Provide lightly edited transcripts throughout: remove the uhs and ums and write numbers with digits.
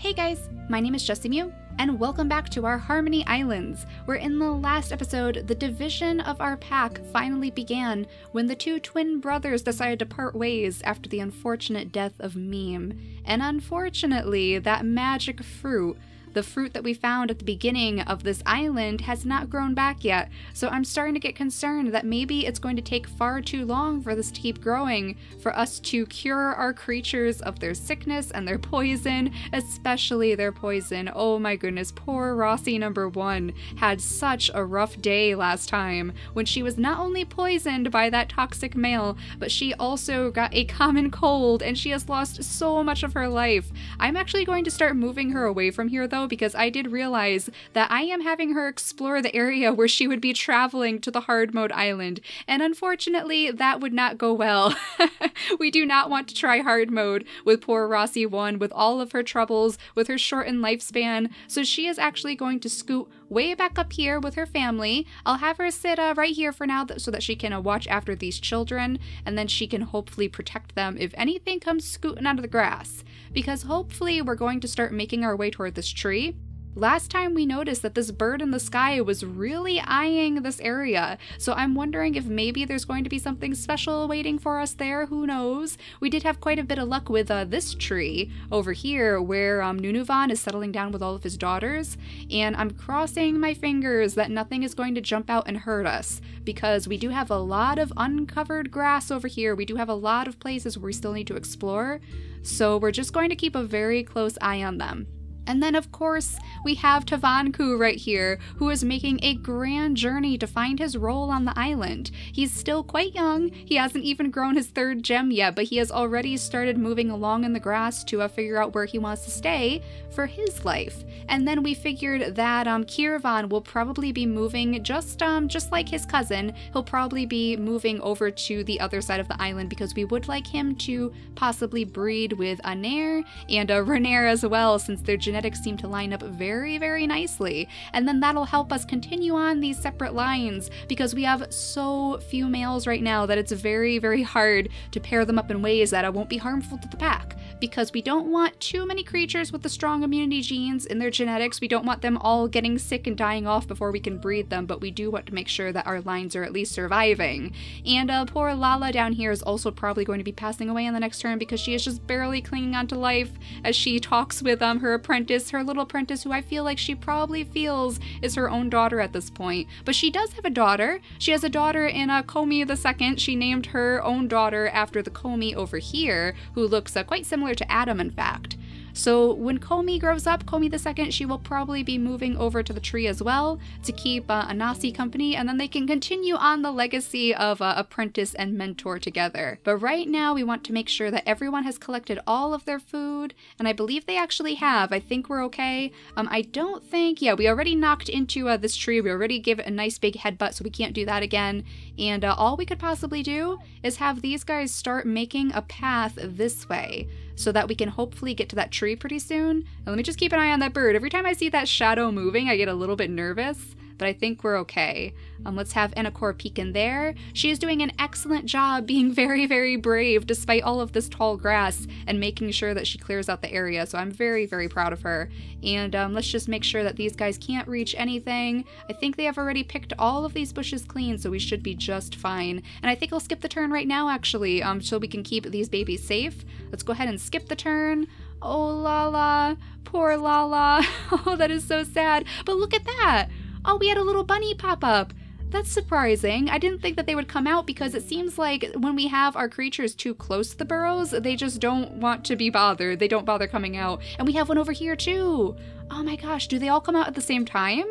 Hey guys, my name is JessiMew, and welcome back to our Harmony Islands, where in the last episode, the division of our pack finally began when the two twin brothers decided to part ways after the unfortunate death of Meme. And unfortunately, that magic fruit, the fruit that we found at the beginning of this island, has not grown back yet, so I'm starting to get concerned that maybe it's going to take far too long for this to keep growing, for us to cure our creatures of their sickness and their poison, especially their poison. Oh my goodness, poor Rossi #1 had such a rough day last time, when she was not only poisoned by that toxic male, but she also got a common cold, and she has lost so much of her life. I'm actually going to start moving her away from here though, because I did realize that I am having her explore the area where she would be traveling to the hard mode island, and unfortunately that would not go well. We do not want to try hard mode with poor Rossi 1 with all of her troubles, with her shortened lifespan, so she is actually going to scoot way back up here with her family. I'll have her sit right here for now so that she can watch after these children, and then she can hopefully protect them if anything comes scooting out of the grass, because hopefully we're going to start making our way toward this tree. Last time we noticed that this bird in the sky was really eyeing this area, so I'm wondering if maybe there's going to be something special waiting for us there, who knows? We did have quite a bit of luck with this tree over here where Nunuvan is settling down with all of his daughters, and I'm crossing my fingers that nothing is going to jump out and hurt us, because we do have a lot of uncovered grass over here. We do have a lot of places where we still need to explore, so we're just going to keep a very close eye on them. And then, of course, we have Tavanku right here, who is making a grand journey to find his role on the island. He's still quite young, he hasn't even grown his 3rd gem yet, but he has already started moving along in the grass to figure out where he wants to stay for his life. And then we figured that Kirvan will probably be moving just like his cousin. He'll probably be moving over to the other side of the island, because we would like him to possibly breed with Anair and Renair as well, since their genetics seem to line up very, very nicely. And then that'll help us continue on these separate lines, because we have so few males right now that it's very, very hard to pair them up in ways that won't be harmful to the pack, because we don't want too many creatures with the strong immunity genes in their genetics. We don't want them all getting sick and dying off before we can breed them, but we do want to make sure that our lines are at least surviving. And poor Lala down here is also probably going to be passing away in the next turn, because she is just barely clinging on to life as she talks with her apprentice, her little apprentice, who I feel like she probably feels is her own daughter at this point. But she does have a daughter. She has a daughter in Komi II. She named her own daughter after the Komi over here, who looks quite similar to Adam, in fact. So when Komi grows up, Komi II, she will probably be moving over to the tree as well to keep Anasi company, and then they can continue on the legacy of apprentice and mentor together. But right now we want to make sure that everyone has collected all of their food, and I believe they actually have. I think we're okay. I don't think, yeah, we already knocked into this tree. We already gave it a nice big headbutt, so we can't do that again. And all we could possibly do is have these guys start making a path this way, so that we can hopefully get to that tree pretty soon. And let me just keep an eye on that bird. Every time I see that shadow moving, I get a little bit nervous, but I think we're okay. Let's have Enakor peek in there. She is doing an excellent job being very, very brave despite all of this tall grass and making sure that she clears out the area, so I'm very, very proud of her. And let's just make sure that these guys can't reach anything. I think they have already picked all of these bushes clean, so we should be just fine. And I think I'll skip the turn right now, actually, so we can keep these babies safe. Let's go ahead and skip the turn. Oh, Lala. Poor Lala. Oh, that is so sad. But look at that. Oh, we had a little bunny pop up. That's surprising. I didn't think that they would come out, because it seems like when we have our creatures too close to the burrows, they just don't want to be bothered. They don't bother coming out. And we have one over here too. Oh my gosh, do they all come out at the same time?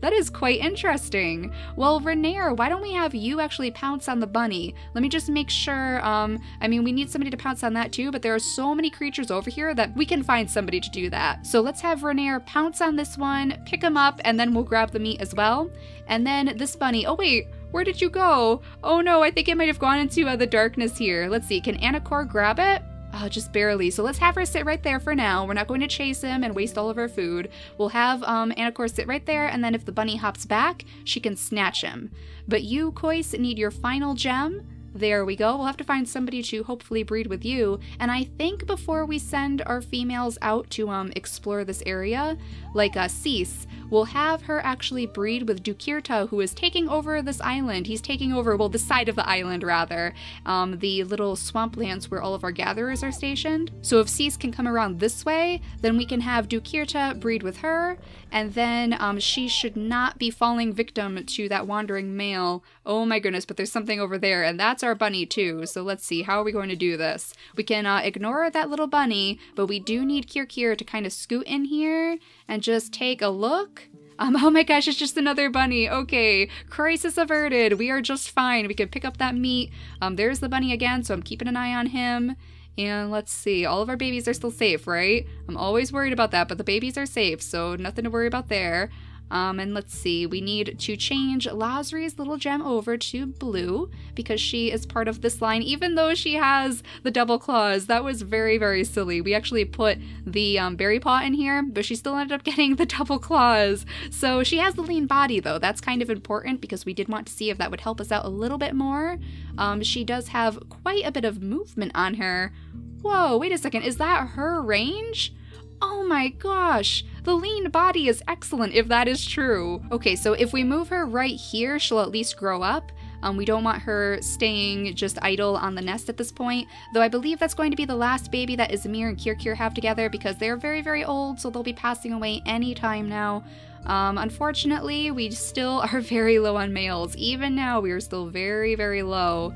That is quite interesting. Well, Renair, why don't we have you actually pounce on the bunny? Let me just make sure, I mean, we need somebody to pounce on that too, but there are so many creatures over here that we can find somebody to do that. So let's have Renair pounce on this one, pick him up, and then we'll grab the meat as well. And then this bunny, oh wait, where did you go? Oh no, I think it might have gone into the darkness here. Let's see, can Enakor grab it? Oh, just barely. So let's have her sit right there for now. We're not going to chase him and waste all of our food. We'll have Anakor sit right there, and then if the bunny hops back, she can snatch him. But you, Kois, need your final gem. There we go. We'll have to find somebody to hopefully breed with you. And I think before we send our females out to explore this area, like Cease, we'll have her actually breed with Dukkirta, who is taking over this island. He's taking over, well, the side of the island, rather. The little swamplands where all of our gatherers are stationed. So if Cease can come around this way, then we can have Dukkirta breed with her, and then she should not be falling victim to that wandering male. Oh my goodness, but there's something over there, and that's our bunny too. So let's see, how are we going to do this? We can ignore that little bunny, but we do need Kirkir to kind of scoot in here and just take a look. Oh my gosh, it's just another bunny. Okay, crisis averted. We are just fine. We can pick up that meat. There's the bunny again, so I'm keeping an eye on him. And let's see, all of our babies are still safe, right? I'm always worried about that, but the babies are safe, so nothing to worry about there. And let's see, we need to change Lasri's little gem over to blue because she is part of this line, even though she has the double claws. That was very, very silly. We actually put the berry paw in here, but she still ended up getting the double claws. So she has the lean body though. That's kind of important because we did want to see if that would help us out a little bit more. She does have quite a bit of movement on her. Whoa, wait a second, is that her range? Oh my gosh, the lean body is excellent if that is true. Okay, so if we move her right here, she'll at least grow up. We don't want her staying just idle on the nest at this point, though I believe that's going to be the last baby that Izmir and Kirkir have together because they're very, very old, so they'll be passing away anytime now. Unfortunately, we still are very low on males. Even now, we are still very, very low.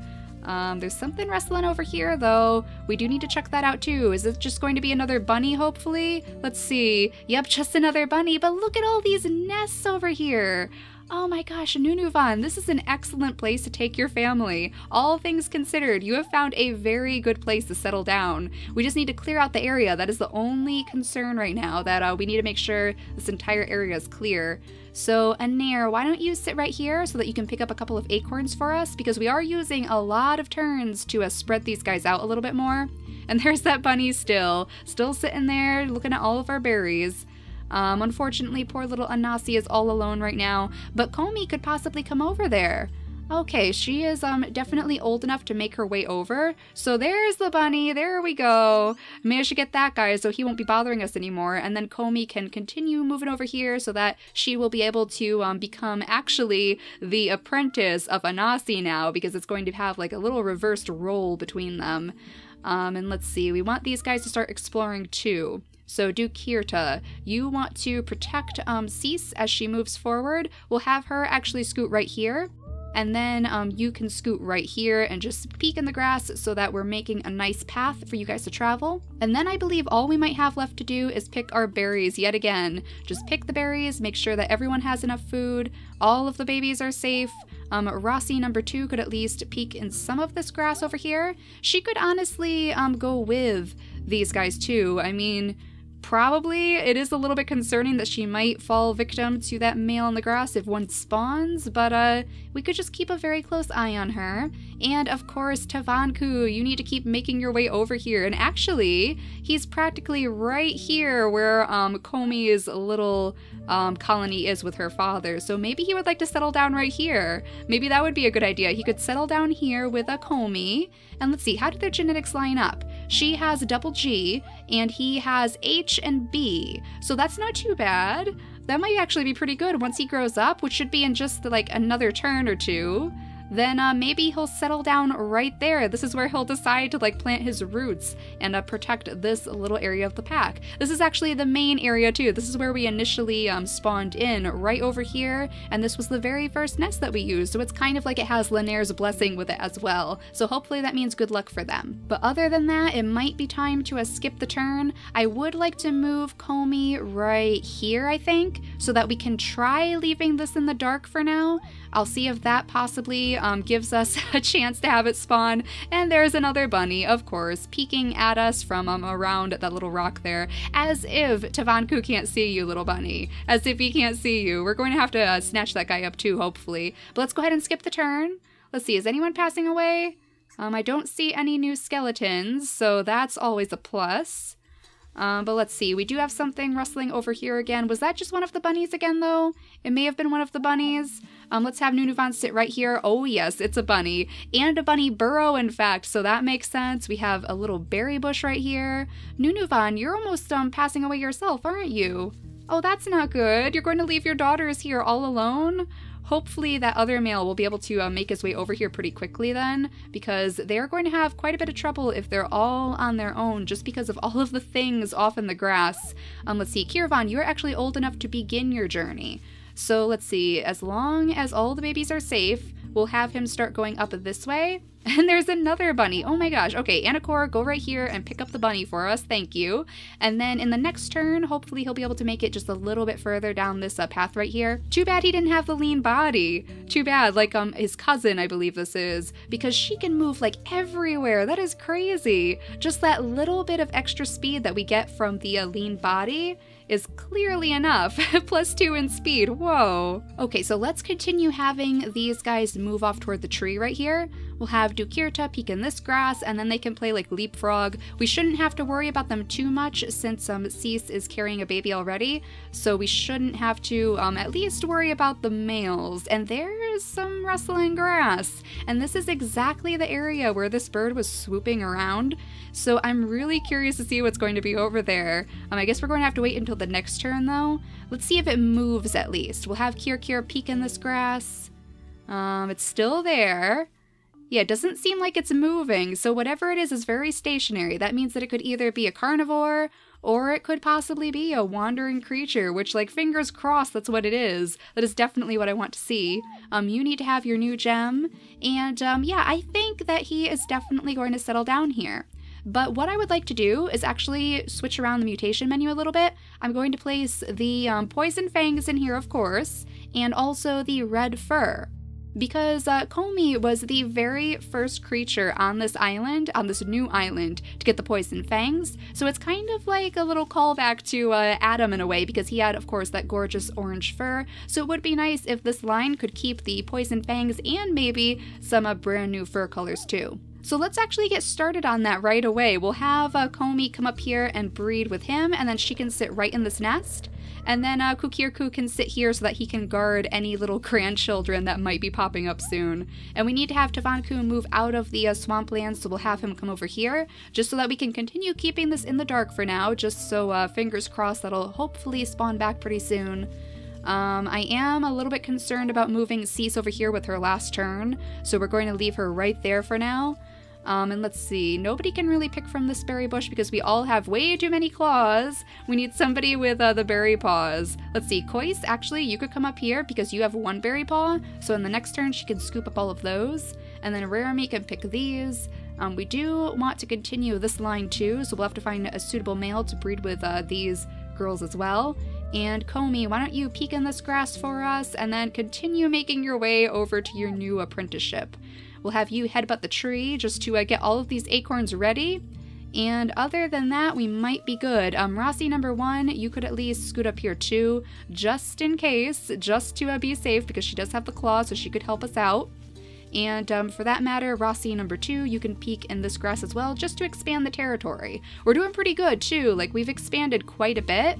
There's something rustling over here, though. We do need to check that out, too. Is it just going to be another bunny, hopefully? Let's see. Yep, just another bunny, but look at all these nests over here. Oh my gosh, Nunuvan, this is an excellent place to take your family. All things considered, you have found a very good place to settle down. We just need to clear out the area. That is the only concern right now, that we need to make sure this entire area is clear. So, Anair, why don't you sit right here so that you can pick up a couple of acorns for us? Because we are using a lot of turns to spread these guys out a little bit more. And there's that bunny still sitting there looking at all of our berries. Unfortunately, poor little Anasi is all alone right now, but Komi could possibly come over there. Okay, she is definitely old enough to make her way over. So there's the bunny, there we go. Managed to get that guy so he won't be bothering us anymore, and then Komi can continue moving over here so that she will be able to become actually the apprentice of Anasi now, because it's going to have like a little reversed role between them. And let's see, we want these guys to start exploring too. So Dukkirta, you want to protect Cease as she moves forward. We'll have her actually scoot right here. And then you can scoot right here and just peek in the grass so that we're making a nice path for you guys to travel. And then I believe all we might have left to do is pick our berries yet again. Just pick the berries, make sure that everyone has enough food, all of the babies are safe. Rossi number 2 could at least peek in some of this grass over here. She could honestly go with these guys too. I mean, probably it is a little bit concerning that she might fall victim to that male in the grass if one spawns, but we could just keep a very close eye on her. And of course, Tavanku, you need to keep making your way over here. And actually, he's practically right here where Komi's little colony is with her father. So maybe he would like to settle down right here. Maybe that would be a good idea. He could settle down here with a Komi. And let's see, how do their genetics line up? She has double G, and he has H and B. So that's not too bad. That might actually be pretty good once he grows up, which should be in just like another turn or two. Then maybe he'll settle down right there. This is where he'll decide to like plant his roots and protect this little area of the pack. This is actually the main area too. This is where we initially spawned in, right over here, and this was the very first nest that we used, so it's kind of like it has Lanier's blessing with it as well. So hopefully that means good luck for them. But other than that, it might be time to skip the turn. I would like to move Komi right here, I think, so that we can try leaving this in the dark for now. I'll see if that possibly gives us a chance to have it spawn. And there's another bunny, of course, peeking at us from around that little rock there, as if Tavanku can't see you, little bunny. As if he can't see you. We're going to have to snatch that guy up too, hopefully. But let's go ahead and skip the turn. Let's see, is anyone passing away? I don't see any new skeletons, so that's always a plus. But let's see, we do have something rustling over here again. Was that just one of the bunnies again, though? It may have been one of the bunnies. Let's have Nunuvan sit right here. Oh, yes, it's a bunny. And a bunny burrow, in fact, so that makes sense. We have a little berry bush right here. Nunuvan, you're almost passing away yourself, aren't you? Oh, that's not good. You're going to leave your daughters here all alone? Hopefully that other male will be able to make his way over here pretty quickly then, because they're going to have quite a bit of trouble if they're all on their own just because of all of the things off in the grass. Let's see, Kirvan, you're actually old enough to begin your journey. So let's see, as long as all the babies are safe, we'll have him start going up this way. And there's another bunny. Oh my gosh. Okay, Anakor, go right here and pick up the bunny for us. Thank you. And then in the next turn, hopefully he'll be able to make it just a little bit further down this path right here. Too bad he didn't have the lean body. Too bad, like his cousin, I believe this is, because she can move like everywhere. That is crazy. Just that little bit of extra speed that we get from the lean body is clearly enough. +2 in speed. Whoa. Okay, so let's continue having these guys move off toward the tree right here. We'll have Dukkirta peek in this grass, and then they can play like leapfrog. We shouldn't have to worry about them too much since Cease is carrying a baby already, so we shouldn't have to at least worry about the males. And there's some rustling grass, and this is exactly the area where this bird was swooping around, so I'm really curious to see what's going to be over there. I guess we're going to have to wait until the next turn though. Let's see if it moves at least. We'll have Kirkir peek in this grass. It's still there. Yeah, it doesn't seem like it's moving, so whatever it is very stationary. That means that it could either be a carnivore, or it could possibly be a wandering creature, which, like, fingers crossed, that's what it is. That is definitely what I want to see. You need to have your new gem, and yeah, I think that he is definitely going to settle down here. But what I would like to do is actually switch around the mutation menu a little bit. I'm going to place the poison fangs in here, of course, and also the red fur. Because Komi was the very first creature on this island, on this new island, to get the poison fangs. So it's kind of like a little callback to Adam in a way, because he had, of course, that gorgeous orange fur. So it would be nice if this line could keep the poison fangs and maybe some brand new fur colors too. So let's actually get started on that right away. We'll have Komi come up here and breed with him, and then she can sit right in this nest. And then Kukirku can sit here so that he can guard any little grandchildren that might be popping up soon. And we need to have Tavanku move out of the swampland, so we'll have him come over here, just so that we can continue keeping this in the dark for now, just so fingers crossed that'll hopefully spawn back pretty soon. I am a little bit concerned about moving Cease over here with her last turn, so we're going to leave her right there for now. And let's see, nobody can really pick from this berry bush because we all have way too many claws. We need somebody with the berry paws. Let's see, Kois, actually, you could come up here because you have one berry paw, so in the next turn she can scoop up all of those. And then Rarami can pick these. We do want to continue this line too, so we'll have to find a suitable male to breed with these girls as well. And Komi, why don't you peek in this grass for us and then continue making your way over to your new apprenticeship. We'll have you headbutt the tree just to get all of these acorns ready. And other than that, we might be good. Rossi number 1, you could at least scoot up here too, just in case, just to be safe, because she does have the claw, so she could help us out. And for that matter, Rossi number 2, you can peek in this grass as well, just to expand the territory. We're doing pretty good too, like we've expanded quite a bit.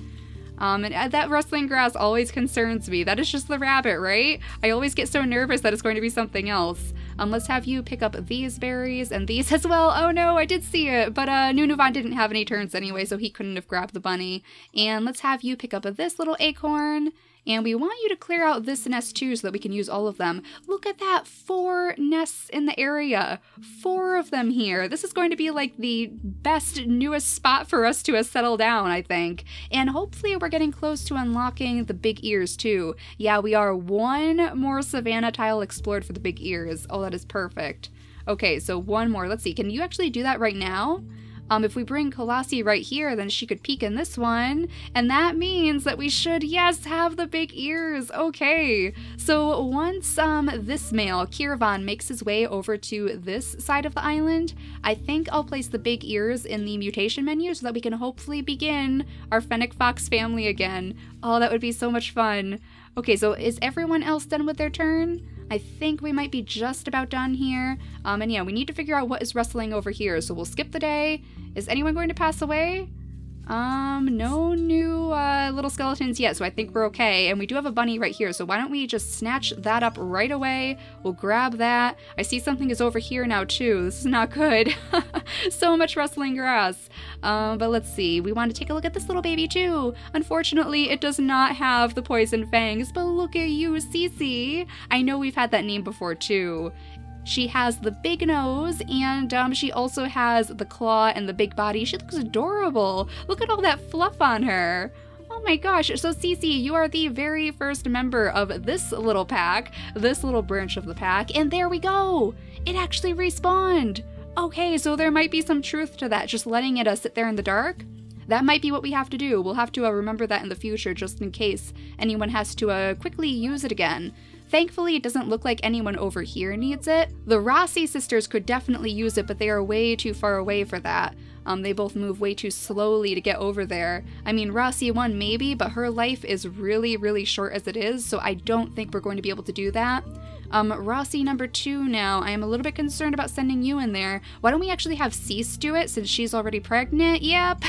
And that rustling grass always concerns me. That is just the rabbit, right? I always get so nervous that it's going to be something else. Let's have you pick up these berries and these as well. Oh no, I did see it, but Nunuvan didn't have any turns anyway, so he couldn't have grabbed the bunny. And let's have you pick up this little acorn. And we want you to clear out this nest too so that we can use all of them. Look at that, 4 nests in the area. 4 of them here. This is going to be like the best, newest spot for us to settle down, I think. And hopefully we're getting close to unlocking the big ears too. Yeah, we are 1 more savanna tile explored for the big ears. Oh, that is perfect. Okay, so 1 more. Let's see, can you actually do that right now? If we bring Kolasi right here, then she could peek in this one, and that means that we should, yes, have the big ears. Okay, so once this male, Kirvan, makes his way over to this side of the island, I think I'll place the big ears in the mutation menu so that we can hopefully begin our Fennec Fox family again. Oh, that would be so much fun. Okay, so is everyone else done with their turn? I think we might be just about done here. And yeah, we need to figure out what is rustling over here, so we'll skip the day. Is anyone going to pass away? No new little skeletons yet, so I think we're okay. And we do have a bunny right here, so why don't we just snatch that up right away? We'll grab that. I see something is over here now too. This is not good. So much rustling grass. But let's see. We want to take a look at this little baby too. Unfortunately, it does not have the poison fangs, but look at you, Cece. I know we've had that name before too. She has the big nose, and she also has the claw and the big body. She looks adorable. Look at all that fluff on her. Oh my gosh. So Cece, you are the very first member of this little pack, this little branch of the pack, and there we go. It actually respawned. Okay, so there might be some truth to that, just letting it sit there in the dark. That might be what we have to do. We'll have to remember that in the future, just in case anyone has to quickly use it again. Thankfully, it doesn't look like anyone over here needs it. The Rossi sisters could definitely use it, but they are way too far away for that. They both move way too slowly to get over there. I mean, Rossi 1 maybe, but her life is really, really short as it is, so I don't think we're going to be able to do that. Rossi number 2 now, I am a little bit concerned about sending you in there. Why don't we actually have Cease do it since she's already pregnant? Yep.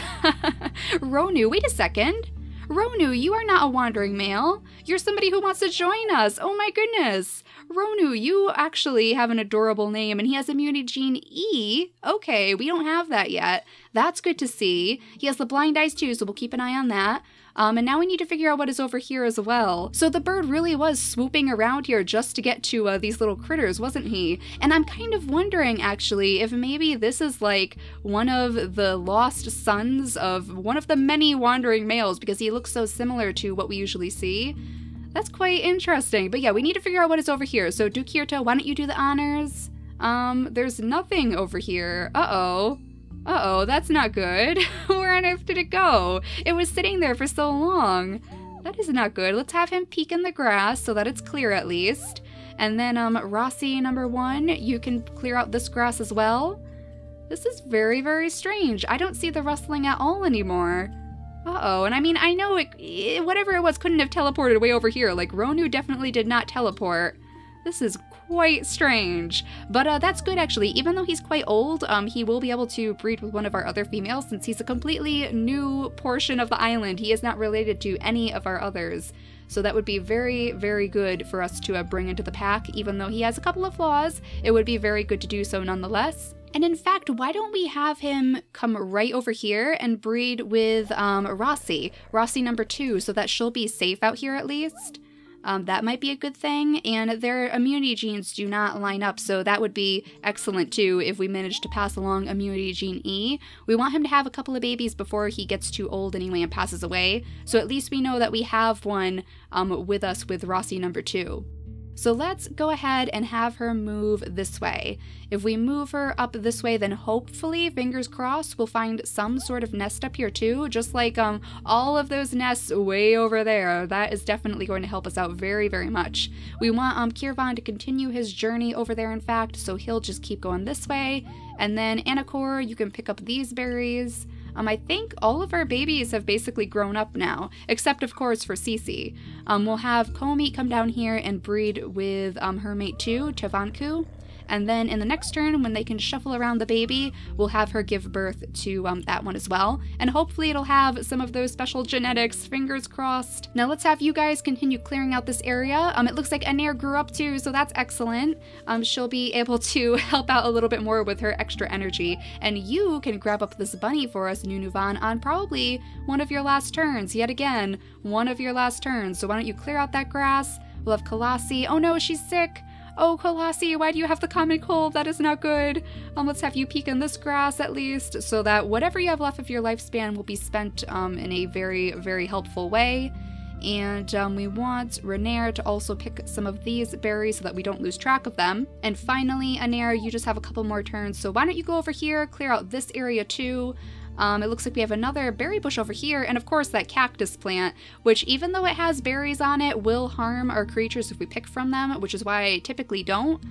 Ronu, wait a second. Ronu, you are not a wandering male. You're somebody who wants to join us. Oh my goodness. Ronu, you actually have an adorable name, and he has immunity gene E. Okay, we don't have that yet. That's good to see. He has the blind eyes too, so we'll keep an eye on that. And now we need to figure out what is over here as well. So the bird really was swooping around here just to get to these little critters, wasn't he? And I'm kind of wondering, actually, if maybe this is like one of the lost sons of one of the many wandering males, because he looks so similar to what we usually see. That's quite interesting. But yeah, we need to figure out what is over here. So Dukkirta, why don't you do the honors? There's nothing over here. Uh-oh. Uh-oh, that's not good. Where on earth did it go? It was sitting there for so long. That is not good. Let's have him peek in the grass so that it's clear at least. And then Rossi number 1, you can clear out this grass as well. This is very, very strange. I don't see the rustling at all anymore. Uh-oh, and I mean, I know whatever it was couldn't have teleported way over here. Like, Ronu definitely did not teleport. This is quite strange, but that's good actually. Even though he's quite old, he will be able to breed with one of our other females since he's a completely new portion of the island. He is not related to any of our others. So that would be very, very good for us to bring into the pack. Even though he has a couple of flaws, it would be very good to do so nonetheless. And in fact, why don't we have him come right over here and breed with Rossi number 2, so that she'll be safe out here at least. That might be a good thing, and their immunity genes do not line up, so that would be excellent too if we manage to pass along immunity gene E. We want him to have a couple of babies before he gets too old anyway and passes away, so at least we know that we have one with us with Rossi number 2. So let's go ahead and have her move this way. If we move her up this way, then hopefully, fingers crossed, we'll find some sort of nest up here too, just like all of those nests way over there. That is definitely going to help us out very, very much. We want Kirvan to continue his journey over there, in fact, so he'll just keep going this way. And then Anakor, you can pick up these berries. I think all of our babies have basically grown up now, except of course for Cece. We'll have Komi come down here and breed with her mate too, Tavanku. And then in the next turn, when they can shuffle around the baby, we'll have her give birth to that one as well. And hopefully it'll have some of those special genetics, fingers crossed. Now let's have you guys continue clearing out this area. It looks like Anair grew up too, so that's excellent. She'll be able to help out a little bit more with her extra energy. And you can grab up this bunny for us, Nunuvan, on probably one of your last turns. Yet again, one of your last turns. So why don't you clear out that grass? We'll have Kalasi. Oh no, she's sick. Oh, Kalasi, why do you have the common cold? That is not good. Let's have you peek in this grass at least, so that whatever you have left of your lifespan will be spent in a very, very helpful way. And we want Renair to also pick some of these berries so that we don't lose track of them. And finally, Anair, you just have a couple more turns, so why don't you go over here, clear out this area too. It looks like we have another berry bush over here, and of course that cactus plant, which even though it has berries on it, will harm our creatures if we pick from them, which is why I typically don't.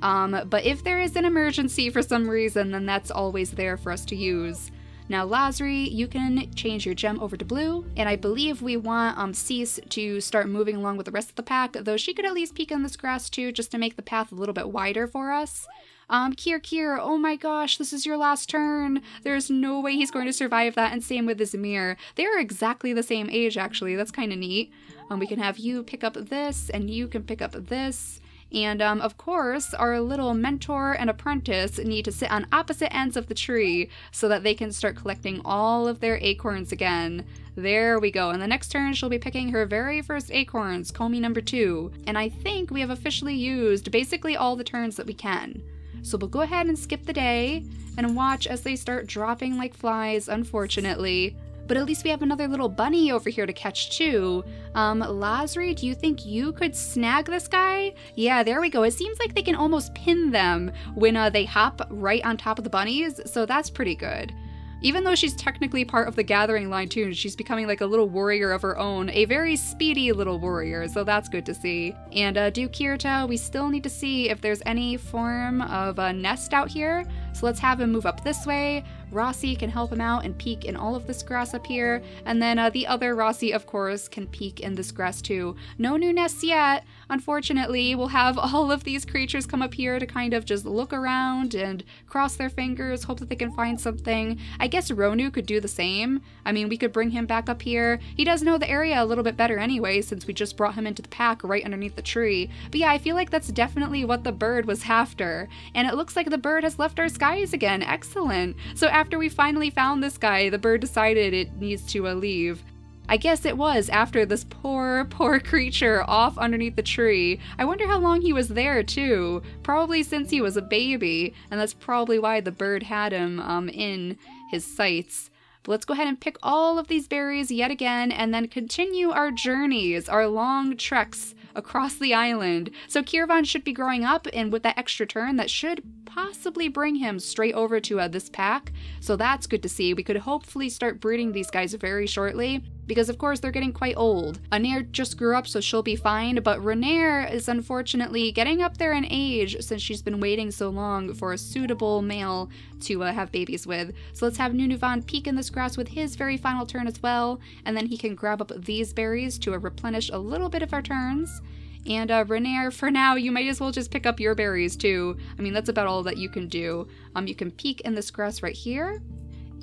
But if there is an emergency for some reason, then that's always there for us to use. Now Lazri, you can change your gem over to blue, and I believe we want Cease to start moving along with the rest of the pack, though she could at least peek in this grass too, just to make the path a little bit wider for us. Kier, oh my gosh, this is your last turn. There's no way he's going to survive that, and same with Izmir. They are exactly the same age, actually. That's kind of neat. We can have you pick up this, and you can pick up this. And, of course, our little mentor and apprentice need to sit on opposite ends of the tree so that they can start collecting all of their acorns again. There we go. And the next turn, she'll be picking her very first acorns, Comey number 2. And I think we have officially used basically all the turns that we can. So we'll go ahead and skip the day and watch as they start dropping like flies, unfortunately. But at least we have another little bunny over here to catch too. Lazri, do you think you could snag this guy? Yeah, there we go. It seems like they can almost pin them when they hop right on top of the bunnies, so that's pretty good. Even though she's technically part of the gathering line too, she's becoming like a little warrior of her own, a very speedy little warrior, so that's good to see. And Dukkirta, we still need to see if there's any form of a nest out here, so let's have him move up this way. Rossi can help him out and peek in all of this grass up here, and then the other Rossi, of course, can peek in this grass too. No new nests yet, unfortunately. We'll have all of these creatures come up here to kind of just look around and cross their fingers, hope that they can find something. I guess Ronu could do the same. I mean, we could bring him back up here. He does know the area a little bit better anyway, since we just brought him into the pack right underneath the tree. But yeah, I feel like that's definitely what the bird was after. And it looks like the bird has left our skies again. Excellent. So after we finally found this guy, the bird decided it needs to leave. I guess it was after this poor creature off underneath the tree. I wonder how long he was there too. Probably since he was a baby, and that's probably why the bird had him in his sights. But let's go ahead and pick all of these berries yet again and then continue our journeys, our long treks across the island. So Kirvan should be growing up, and with that extra turn, that should possibly bring him straight over to this pack. So that's good to see. We could hopefully start breeding these guys very shortly, because of course they're getting quite old. Anair just grew up, so she'll be fine, but Renair is unfortunately getting up there in age since she's been waiting so long for a suitable male to have babies with. So let's have Nunuvan peek in this grass with his very final turn as well, and then he can grab up these berries to replenish a little bit of our turns. And Renair, for now, you might as well just pick up your berries too. I mean, that's about all that you can do. You can peek in this grass right here.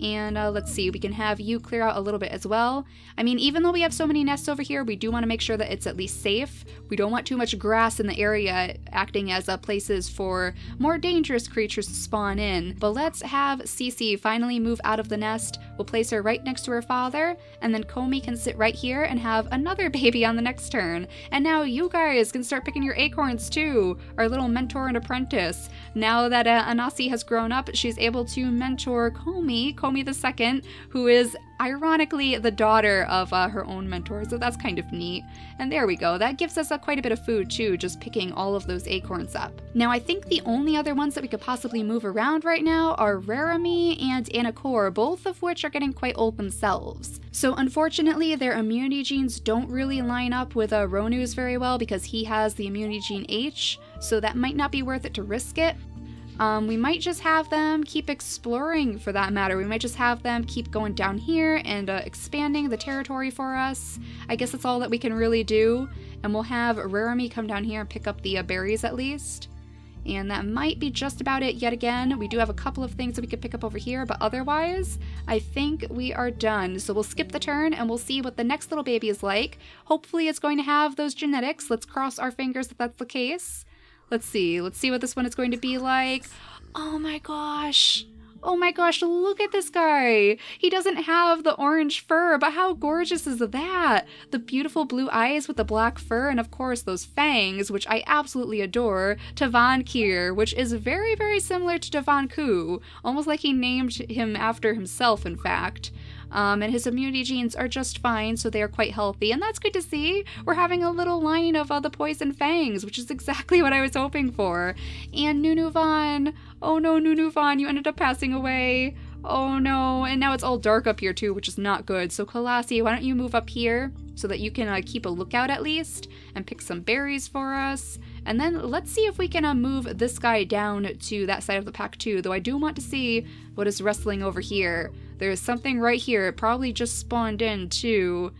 And let's see, we can have you clear out a little bit as well. I mean, even though we have so many nests over here, we do want to make sure that it's at least safe. We don't want too much grass in the area acting as places for more dangerous creatures to spawn in. But let's have Cece finally move out of the nest. We'll place her right next to her father, and then Comey can sit right here and have another baby on the next turn. And now you guys can start picking your acorns too, our little mentor and apprentice. Now that Anasi has grown up, she's able to mentor Comey II, who is ironically the daughter of her own mentor, so that's kind of neat. And there we go, that gives us quite a bit of food too, just picking all of those acorns up. Now I think the only other ones that we could possibly move around right now are Rarami and Anakor, both of which are getting quite old themselves. So unfortunately their immunity genes don't really line up with Ronu's very well, because he has the immunity gene H, so that might not be worth it to risk it. We might just have them keep exploring, for that matter. We might just have them keep going down here and expanding the territory for us. I guess that's all that we can really do. And we'll have Rarami come down here and pick up the berries at least. And that might be just about it yet again. We do have a couple of things that we could pick up over here, but otherwise, I think we are done. So we'll skip the turn and we'll see what the next little baby is like. Hopefully it's going to have those genetics. Let's cross our fingers that that's the case. Let's see what this one is going to be like. Oh my gosh, look at this guy. He doesn't have the orange fur, but how gorgeous is that? The beautiful blue eyes with the black fur, and of course those fangs, which I absolutely adore. Tavanku, which is very, very similar to Tavanku, almost like he named him after himself, in fact. And his immunity genes are just fine, so they are quite healthy, and that's good to see. We're having a little line of the poison fangs, which is exactly what I was hoping for. And Nunuvan, oh no, Nunuvan, you ended up passing away. Oh no, and now it's all dark up here too, which is not good. So Kalasi, why don't you move up here so that you can keep a lookout at least and pick some berries for us. And then let's see if we can move this guy down to that side of the pack too, though I do want to see what is rustling over here. There's something right here. It probably just spawned in too.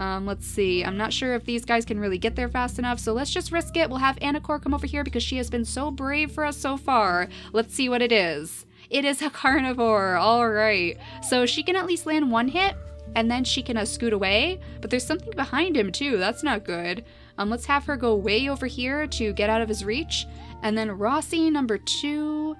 Let's see. I'm not sure if these guys can really get there fast enough, so let's just risk it. We'll have Anacor come over here because she has been so brave for us so far. Let's see what it is. It is a carnivore. All right. So she can at least land one hit, and then she can scoot away. But there's something behind him, too. That's not good. Let's have her go way over here to get out of his reach. And then Rossi, number 2...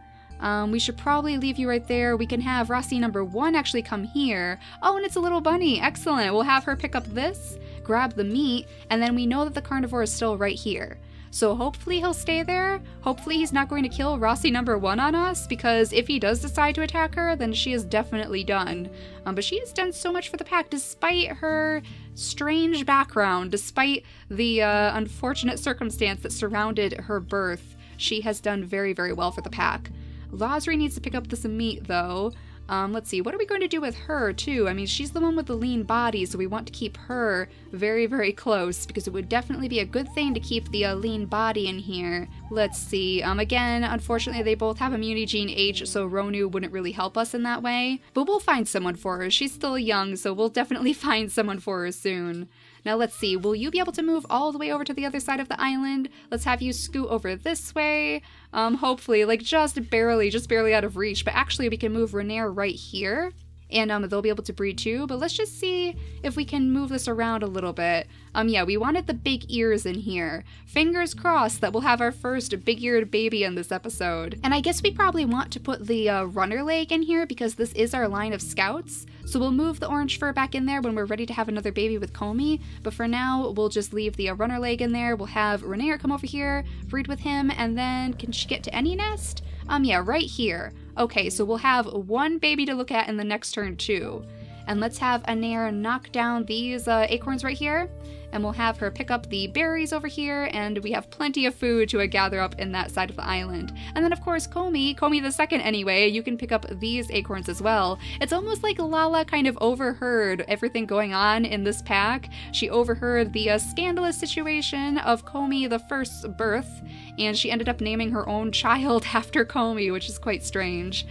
we should probably leave you right there. We can have Rossi number 1 actually come here. Oh, and it's a little bunny. Excellent. We'll have her pick up this, grab the meat, and then we know that the carnivore is still right here. So hopefully he'll stay there. Hopefully he's not going to kill Rossi number 1 on us, because if he does decide to attack her, then she is definitely done. But she has done so much for the pack despite her strange background, despite the unfortunate circumstance that surrounded her birth. She has done very, very well for the pack. Lazri needs to pick up this meat, though. Let's see, what are we going to do with her, too? I mean, she's the one with the lean body, so we want to keep her very, very close, because it would definitely be a good thing to keep the lean body in here. Let's see, again, unfortunately, they both have immunity gene H, so Ronu wouldn't really help us in that way. But we'll find someone for her. She's still young, so we'll definitely find someone for her soon. Now let's see, will you be able to move all the way over to the other side of the island? Let's have you scoot over this way. Hopefully, like just barely out of reach, but actually we can move Renair right here. And they'll be able to breed too, but let's just see if we can move this around a little bit. Yeah, we wanted the big ears in here. Fingers crossed that we'll have our first big-eared baby in this episode. And I guess we probably want to put the runner leg in here because this is our line of scouts. So we'll move the orange fur back in there when we're ready to have another baby with Comey. But for now, we'll just leave the runner leg in there. We'll have Renair come over here, breed with him, and then can she get to any nest? Yeah, right here. Okay, so we'll have one baby to look at in the next turn too. And let's have Anair knock down these acorns right here. And we'll have her pick up the berries over here, and we have plenty of food to gather up in that side of the island. And then of course Comey the second anyway, you can pick up these acorns as well. It's almost like Lala kind of overheard everything going on in this pack. She overheard the scandalous situation of Comey the first's birth, and she ended up naming her own child after Comey, which is quite strange.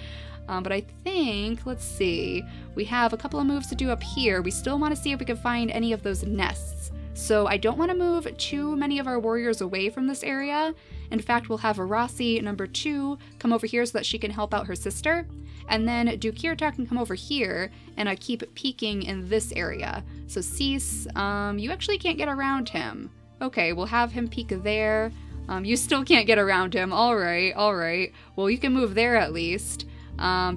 But I think, let's see, we have a couple of moves to do up here. We still want to see if we can find any of those nests. So I don't want to move too many of our warriors away from this area. In fact, we'll have Arasi number 2 come over here so that she can help out her sister. And then Dukkirta can come over here and keep peeking in this area. So Cease, you actually can't get around him. Okay, we'll have him peek there. You still can't get around him. All right. Well, you can move there at least.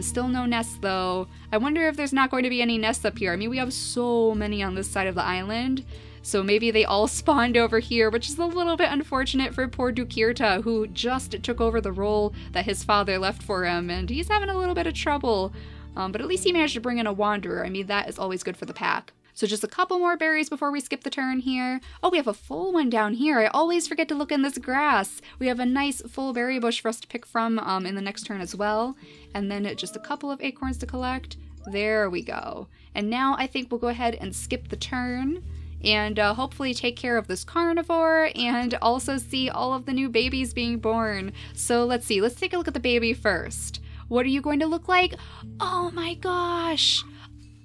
Still no nests though. I wonder if there's not going to be any nests up here. I mean, we have so many on this side of the island. So maybe they all spawned over here, which is a little bit unfortunate for poor Dukkirta, who just took over the role that his father left for him, and he's having a little bit of trouble. But at least he managed to bring in a wanderer. I mean, that is always good for the pack. So just a couple more berries before we skip the turn here. Oh, we have a full one down here. I always forget to look in this grass. We have a nice full berry bush for us to pick from in the next turn as well. And then just a couple of acorns to collect. There we go. And now I think we'll go ahead and skip the turn and hopefully take care of this carnivore and also see all of the new babies being born. So let's see. Let's take a look at the baby first. What are you going to look like? Oh my gosh.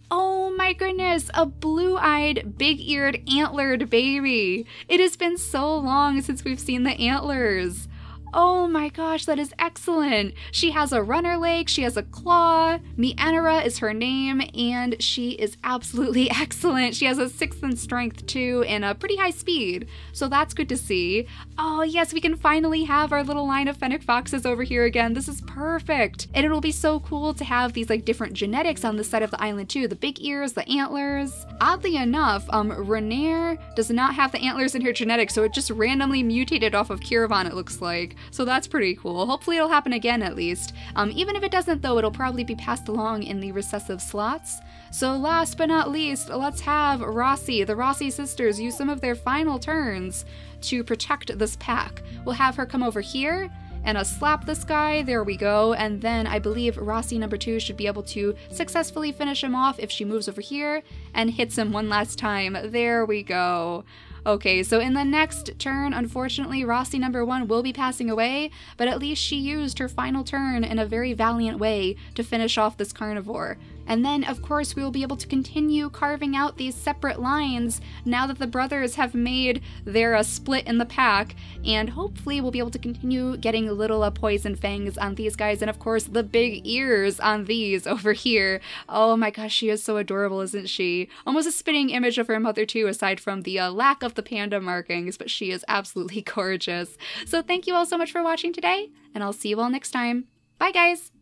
Oh my goodness, a blue-eyed, big-eared, antlered baby. It has been so long since we've seen the antlers. Oh my gosh, that is excellent. She has a runner leg, she has a claw, Mianera is her name, and she is absolutely excellent. She has a 6th in strength too, and a pretty high speed, so that's good to see. Oh yes, we can finally have our little line of fennec foxes over here again. This is perfect. And it'll be so cool to have these like different genetics on this side of the island too. The big ears, the antlers. Oddly enough, Renair does not have the antlers in her genetics, so it just randomly mutated off of Kiravan, it looks like. So that's pretty cool. Hopefully it'll happen again at least. Even if it doesn't though, it'll probably be passed along in the recessive slots. So last but not least, let's have Rossi, the Rossi sisters, use some of their final turns to protect this pack. We'll have her come over here and slap this guy, there we go, and then I believe Rossi number 2 should be able to successfully finish him off if she moves over here and hits him one last time. There we go. Okay, so in the next turn, unfortunately, Rossi number 1 will be passing away, but at least she used her final turn in a very valiant way to finish off this carnivore. And then, of course, we will be able to continue carving out these separate lines now that the brothers have made their split in the pack, and hopefully we'll be able to continue getting little poison fangs on these guys, and of course the big ears on these over here. Oh my gosh, she is so adorable, isn't she? Almost a spitting image of her mother too, aside from the lack of the panda markings, but she is absolutely gorgeous. So thank you all so much for watching today, and I'll see you all next time. Bye guys!